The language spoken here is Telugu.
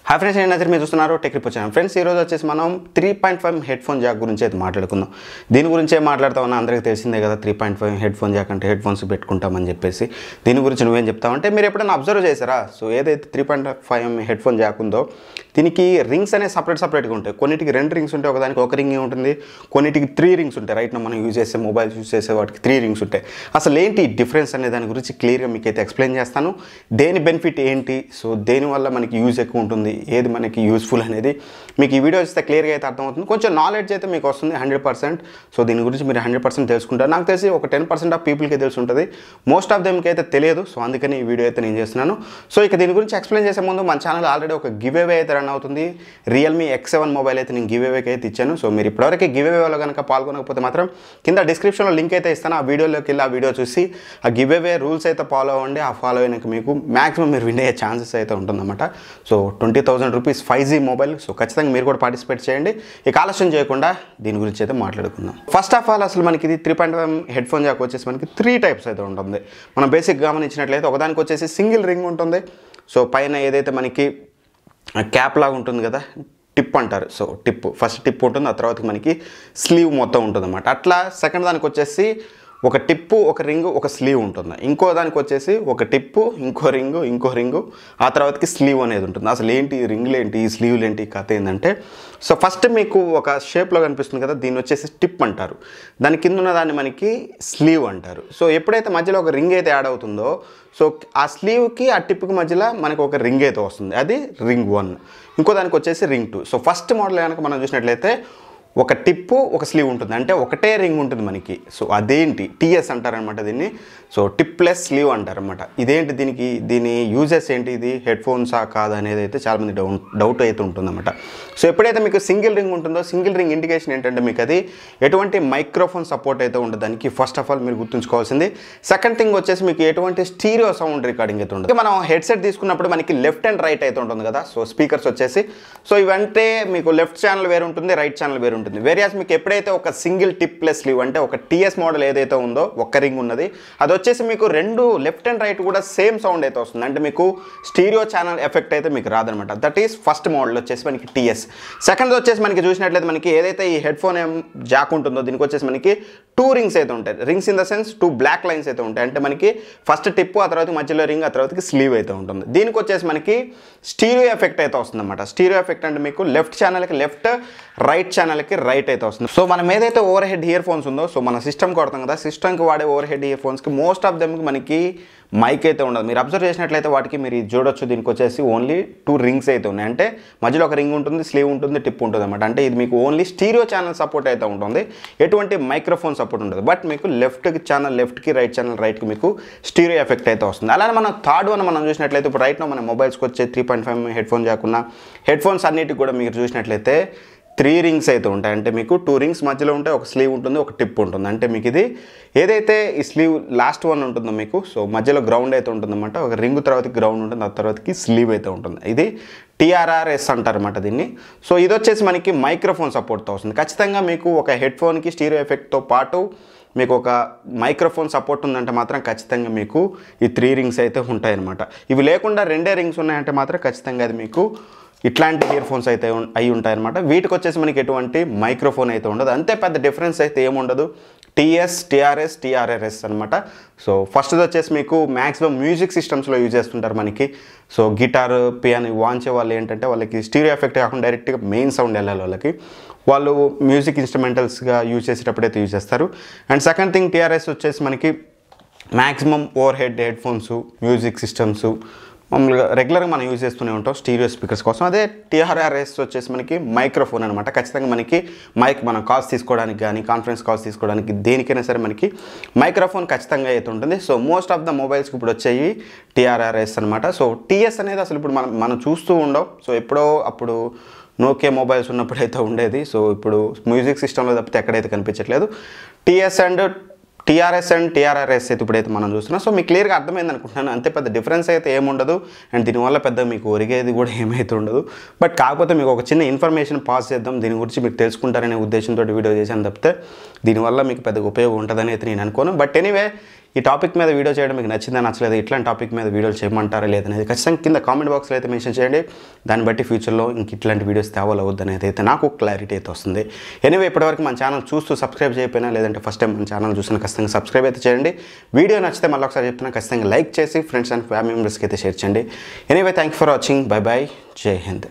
హాయ్ ఫ్రెండ్స్, నేను నజర్ మీరు చూస్తున్నారు టెక్ రిపోర్ట్ ఛానల్. ఫ్రెండ్స్, ఈరోజు వచ్చేసి మనం 3.5 హెడ్ ఫోన్ జాక్ గురించి అయితే మాట్లాడుకుందాం. దీని గురించే మాట్లాడతామన్నా అందరికీ తెలిసిందే కదా. 3.5 హెడ్ ఫోన్ జాక్ అంటే హెడ్ ఫోన్స్ పెట్టుకుంటామని చెప్పేసి. దీని గురించి నువ్వేం చెప్తావంటే, మీరు ఎప్పుడైనా అబ్జర్వ్ చేశారా? సో ఏదైతే 3.5 హెడ్ ఫోన్ జాక్ ఉందో దీనికి రింగ్స్ అనేవి సపరేట్గా ఉంటాయి. కొన్నిటికి 2 రింగ్స్ ఉంటాయి, ఒకదానికి 1 రింగ్ ఉంటుంది. కొన్నిటికి 3 రింగ్స్ ఉంటాయి. రైట్ మనం యూజ్ చేసే మొబైల్స్ యూజ్ చేసే వాటికి 3 రింగ్స్ ఉంటాయి. అసలు ఏంటి డిఫరెన్స్ అనే దాని గురించి క్లియర్గా మీకు అయితే ఎక్స్ప్లెయిన్ చేస్తాను. దేని బెనిఫిట్ ఏంటి, సో దేనివల్ల మనకి యూజ్ ఎక్కువ ఉంటుంది, ఏది మనకి యూస్ఫుల్ అనేది మీకు ఈ వీడియో చూస్తే క్లియర్గా అయితే అర్థమవుతుంది. కొంచెం నాలెడ్జ్ అయితే మీకు వస్తుంది 100%. సో దీని గురించి మీరు 100% తెలుసుకుంటారు. నాకు తెలిసి ఒక 10% ఆఫ్ పీపుల్కి తెలిసి ఉంటుంది, మోస్ట్ ఆఫ్ దెమ్కి అయితే తెలియదు. సో అందుకని ఈ వీడియో అయితే నేను చేస్తున్నాను. సో ఇక దీని గురించి ఎక్స్ప్లెయిన్ చేసే ముందు మన ఛానల్ ఆల్రెడీ ఒక గివ్ అవే అయితే రన్ అవుతుంది. రియల్మీ X7 మొబైల్ అయితే నేను గివ్ అవేకి అయితే ఇచ్చాను. సో మీరు ఇప్పటివరకు గివ్ అవేలో కనుక పాల్గొనకపోతే మాత్రం కింద డిస్క్రిప్షన్లో లింక్ అయితే ఇస్తాను. ఆ వీడియోలోకి వెళ్ళి ఆ వీడియో చూసి ఆ గివ్ అవే రూల్స్ అయితే ఫాలో అవ్వండి. ఆ ఫాలో అయినాక మీకు మ్యాక్సిమం మీరు విన్ అయ్యే ఛాన్సెస్ అయితే ఉంటుందన్నమాట. So 20,000 rupees 5G mobile. So ఖచ్చితంగా మీరు కూడా పార్టిసిపేట్ చేయండి. ఇక ఆలస్యం చేయకుండా దీని గురించి అయితే మాట్లాడుకుందాం. ఫస్ట్ ఆఫ్ ఆల్ అసలు మనకి ఇది 3.5 హెడ్ ఫోన్ జాక్ వచ్చేసి మనకి 3 టైప్స్ అయితే ఉంటుంది. మనం బేసిక్ గమనించినట్లయితే ఒకదానికి వచ్చేసి సింగిల్ రింగ్ ఉంటుంది. సో పైన ఏదైతే మనకి క్యాప్ లాగా ఉంటుంది కదా, టిప్ అంటారు. సో టిప్ ఫస్ట్ టిప్ ఉంటుంది, ఆ తర్వాత మనకి స్లీవ్ మొత్తం ఉంటుంది అన్నమాట. అట్లా సెకండ్ దానికి వచ్చేసి ఒక టిప్పు, ఒక రింగు, ఒక స్లీవ్ ఉంటుంది. ఇంకో దానికి వచ్చేసి ఒక టిప్పు, ఇంకో రింగు, ఆ తర్వాతకి స్లీవ్ అనేది ఉంటుంది. అసలు ఏంటి ఈ రింగులు ఏంటి, ఈ స్లీవ్లు ఏంటి, కథ ఏంటంటే, సో ఫస్ట్ మీకు ఒక షేప్లో కనిపిస్తుంది కదా, దీన్ని వచ్చేసి టిప్ అంటారు. దాని కింద ఉన్న దాన్ని మనకి స్లీవ్ అంటారు. సో ఎప్పుడైతే మధ్యలో ఒక రింగ్ అయితే యాడ్ అవుతుందో, సో ఆ స్లీవ్కి ఆ టిప్కి మధ్యలో మనకు ఒక రింగ్ అయితే వస్తుంది, అది రింగ్ 1. ఇంకో దానికి వచ్చేసి రింగ్ 2. సో ఫస్ట్ మోడల్ కనుక మనం చూసినట్లయితే ఒక టిప్పు, ఒక స్లీవ్ ఉంటుంది, అంటే ఒకటే రింగ్ ఉంటుంది మనకి. సో అదేంటి TS అంటారనమాట దీన్ని. సో టిప్ ప్లస్ స్లీవ్ అంటారనమాట. ఇదేంటి, దీని యూజెస్ ఏంటి, ఇది హెడ్ ఫోన్సా కాదా అనేది అయితే చాలామంది డౌట్ అయితే ఉంటుందన్నమాట. సో ఎప్పుడైతే మీకు సింగిల్ రింగ్ ఉంటుందో, సింగిల్ రింగ్ ఇండికేషన్ ఏంటంటే మీకు అది ఎటువంటి మైక్రోఫోన్ సపోర్ట్ అయితే ఉండదు దానికి. ఫస్ట్ ఆఫ్ ఆల్ మీరు గుర్తుంచుకోవాల్సింది. సెకండ్ థింగ్ వచ్చేసి మీకు ఎటువంటి స్టీరియో సౌండ్ రికార్డింగ్ అయితే ఉండదు. మనం హెడ్సెట్ తీసుకున్నప్పుడు మనకి లెఫ్ట్ అండ్ రైట్ అయితే ఉంటుంది కదా, సో స్పీకర్స్ వచ్చేసి. సో ఇవంటే మీకు లెఫ్ట్ ఛానల్ వేరు ఉంటుంది, రైట్ ఛానల్ వేరు ఉంటుంది. వేరియాస్ మీకు ఎప్పుడైతే ఒక సింగిల్ టిప్ ప్లస్ స్లీవ్ అంటే ఒక TS మోడల్ ఏదైతే ఉందో, ఒక్క రింగ్ ఉన్నది, అది వచ్చేసి మీకు 2 లెఫ్ట్ అండ్ రైట్ కూడా సేమ్ సౌండ్ అయితే వస్తుంది. అంటే మీకు స్టీరియో ఛానల్ ఎఫెక్ట్ అయితే మీకు రాదనమాట. దట్ ఈస్ ఫస్ట్ మోడల్ వచ్చేసి మనకి TS. సెకండ్ వచ్చేసి మనకి చూసినట్లయితే మనకి ఏదైతే ఈ హెడ్ ఫోన్ జాక్ ఉంటుందో దీనికి వచ్చేసి మనకి 2 రింగ్స్ అయితే ఉంటాయి. Rings in the sense 2 black lines అయితే ఉంటాయి. అంటే మనకి ఫస్ట్ టిప్, ఆ తర్వాత మధ్యలో రింగ్, ఆ తర్వాతకి స్లీవ్ అయితే ఉంటుంది. దీనికి వచ్చేసి మనకి స్టీరియో ఎఫెక్ట్ అయితే వస్తుంది అనమాట. స్టీరియో ఎఫెక్ట్ అంటే మీకు లెఫ్ట్ ఛానల్కి లెఫ్ట్, రైట్ ఛానల్కి రైట్ అయితే వస్తుంది. సో మనం ఏదైతే ఓవర్ హెడ్ ఇయర్ ఫోన్స్ ఉందో, సో మన సిస్టమ్ కొడతాం కదా, సిస్టమ్కి వాడే ఓవర్ హెడ్ ఇయర్ ఫోన్స్కి మోస్ట్ ఆఫ్ దెమ్కి మనకి మైక్ అయితే ఉండదు. మీరు అబ్జర్వ్ చేసినట్లయితే వాటికి మీరు చూడొచ్చు, దీనికి వచ్చేసి ఓన్లీ 2 రింగ్స్ అయితే ఉన్నాయి. అంటే మధ్యలో ఒక రింగ్ ఉంటుంది, స్లీవ్ ఉంటుంది, టిప్ ఉంటుంది అనమాట. అంటే ఇది మీకు ఓన్లీ స్టీరియో ఛానల్ సపోర్ట్ అయితే ఉంటుంది, ఎటువంటి మైక్రోఫోన్ సపోర్ట్ ఉండదు. బట్ మీకు లెఫ్ట్కి ఛానల్ లెఫ్ట్కి, రైట్ ఛానల్ రైట్కి మీకు స్టీరియో ఎఫెక్ట్ అయితే వస్తుంది. అలానే మనం థర్డ్ వన్ మనం చూసినట్లయితే ఇప్పుడు రైట్ నో మన మొబైల్స్కి వచ్చే 3.5 హెడ్ ఫోన్ జాకున్న హెడ్ ఫోన్స్ అన్నిటికి కూడా మీరు చూసినట్లయితే 3 రింగ్స్ అయితే ఉంటాయి. అంటే మీకు 2 రింగ్స్ మధ్యలో ఉంటాయి, ఒక స్లీవ్ ఉంటుంది, ఒక టిప్ ఉంటుంది. అంటే మీకు ఇది ఏదైతే ఈ స్లీవ్ లాస్ట్ వన్ ఉంటుందో మీకు, సో మధ్యలో గ్రౌండ్ అయితే ఉంటుందన్నమాట. ఒక రింగ్ తర్వాతకి గ్రౌండ్ ఉంటుంది, ఆ తర్వాతకి స్లీవ్ అయితే ఉంటుంది. ఇది TRRS అంటారన్నమాట దీన్ని. సో ఇది వచ్చేసి మనకి మైక్రోఫోన్ సపోర్ట్తో వస్తుంది. ఖచ్చితంగా మీకు ఒక హెడ్ ఫోన్కి స్టీరియో ఎఫెక్ట్తో పాటు మీకు ఒక మైక్రోఫోన్ సపోర్ట్ ఉందంటే మాత్రం ఖచ్చితంగా మీకు ఈ 3 రింగ్స్ అయితే ఉంటాయన్నమాట. ఇవి లేకుండా 2 రింగ్స్ ఉన్నాయంటే మాత్రం ఖచ్చితంగా అది మీకు ఇట్లాంటి ఇయర్ ఫోన్స్ అయితే అయి ఉంటాయన్నమాట. వీటికి వచ్చేసి మనకి ఎటువంటి మైక్రోఫోన్ అయితే ఉండదు. అంతే పెద్ద డిఫరెన్స్ అయితే ఏముండదు. TS, TRS, TRRS అనమాట. సో ఫస్ట్ వచ్చేసి మీకు మ్యాక్సిమం మ్యూజిక్ సిస్టమ్స్లో యూజ్ చేస్తుంటారు మనకి. సో గిటార్, పియానో వాంచే వాళ్ళు ఏంటంటే వాళ్ళకి స్టీరియో ఎఫెక్ట్ కాకుండా డైరెక్ట్గా మెయిన్ సౌండ్ వెళ్ళాలి వాళ్ళకి. వాళ్ళు మ్యూజిక్ ఇన్స్ట్రుమెంటల్స్గా యూజ్ చేసేటప్పుడైతే యూజ్ చేస్తారు. అండ్ సెకండ్ థింగ్ TRS వచ్చేసి మనకి maximum over head phones, music systems మామూలుగా రెగ్యులర్గా మనం యూజ్ చేస్తూనే ఉంటాం స్టీరియో స్పీకర్స్ కోసం. అదే TRRS వచ్చేసి మనకి మైక్రోఫోన్ అనమాట. ఖచ్చితంగా మనకి మైక్, మనం కాల్స్ తీసుకోవడానికి కానీ, కాన్ఫరెన్స్ కాల్స్ తీసుకోవడానికి, దేనికైనా సరే మనకి మైక్రోఫోన్ ఖచ్చితంగా అయితే ఉంటుంది. సో మోస్ట్ ఆఫ్ ద మొబైల్స్కి ఇప్పుడు వచ్చేవి TRRS అనమాట. సో TS అనేది అసలు ఇప్పుడు మనం చూస్తూ ఉండవు. సో ఎప్పుడో అప్పుడు నోకియా మొబైల్స్ ఉన్నప్పుడు అయితే ఉండేది. సో ఇప్పుడు మ్యూజిక్ సిస్టంలో తప్పితే ఎక్కడైతే కనిపించట్లేదు. TRS అండ్ TRRS అయితే ఇప్పుడైతే మనం చూస్తున్నాం. సో మీకు క్లియర్గా అర్థమైంది అనుకుంటున్నాను. అంతే పెద్ద డిఫరెన్స్ అయితే ఏముండదు. అండ్ దీనివల్ల పెద్ద మీకు ఒరిగేది కూడా ఏమైతే ఉండదు. బట్ కాకపోతే మీకు ఒక చిన్న ఇన్ఫర్మేషన్ పాస్ చేద్దాం, దీని గురించి మీరు తెలుసుకుంటారనే ఉద్దేశంతో వీడియో చేశాను తప్పితే దీనివల్ల మీకు పెద్ద ఉపయోగం ఉంటుందని అయితే నేను అనుకోను. బట్ ఎనీవే ఈ టాపిక్ మీద వీడియో చేయడం మీకు నచ్చిందా నచ్చలేదు, ఇట్లాంటి టాపిక్ మీద వీడియోలు చేయమంటారా లేదనేది ఖచ్చితంగా కింద కామెంట్ బాక్స్లో అయితే మెన్షన్ చేయండి. దాన్ని బట్టి ఫ్యూచర్లో ఇంక ఇట్లాంటి వీడియోస్ తేవాలవద్దు అనేది అయితే నాకు క్లారిటీ అయితే వస్తుంది. ఎనివే ఇప్పటివరకు మన ఛానల్ చూస్తూ సబ్స్క్రైబ్ చేయకపోయినా లేదంటే ఫస్ట్ టైం మన ఛానల్ చూసినా ఖచ్చితంగా సబ్స్క్రైబ్ అయితే చేయండి. వీడియో నచ్చితే మళ్ళీ ఒకసారి చెప్తున్నా ఖచ్చితంగా లైక్ చేసి ఫ్రెండ్స్ అండ్ ఫ్యామిలీ మెంబర్స్కి అయితే షేర్ చేయండి. Anyway thank you for watching. By by. జై హింద్.